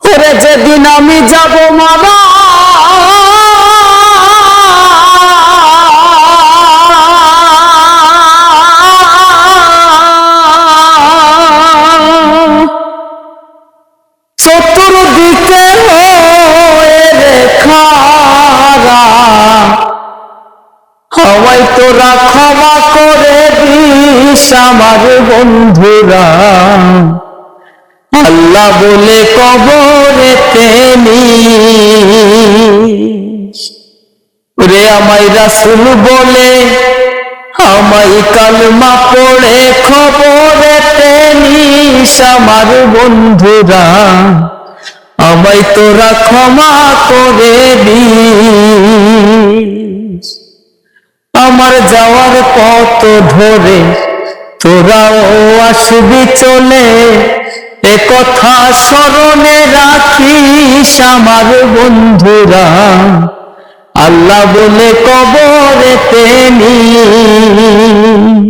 ওরে যেদিন আমি যাব মারা, চতুর্দিকে হয়ে রেখারা, হওয়াই তোরা ক্ষমা করে দিস আমার বন্ধুরা। আল্লাহ বলে কবরেতে নিস, ওরে আমায় রাসূল বলে আমায় কালমা পড়ে খবরেতে নিস আমার বন্ধুরা। আমায় তোরা ক্ষমা করে দিস। আমার যাওয়ার পথ ধরে তোরাও আসবি চলে, এ কথা স্মরণে রাখিস আমার বন্ধুরা। আল্লাহ বলে কবরেতে নিস।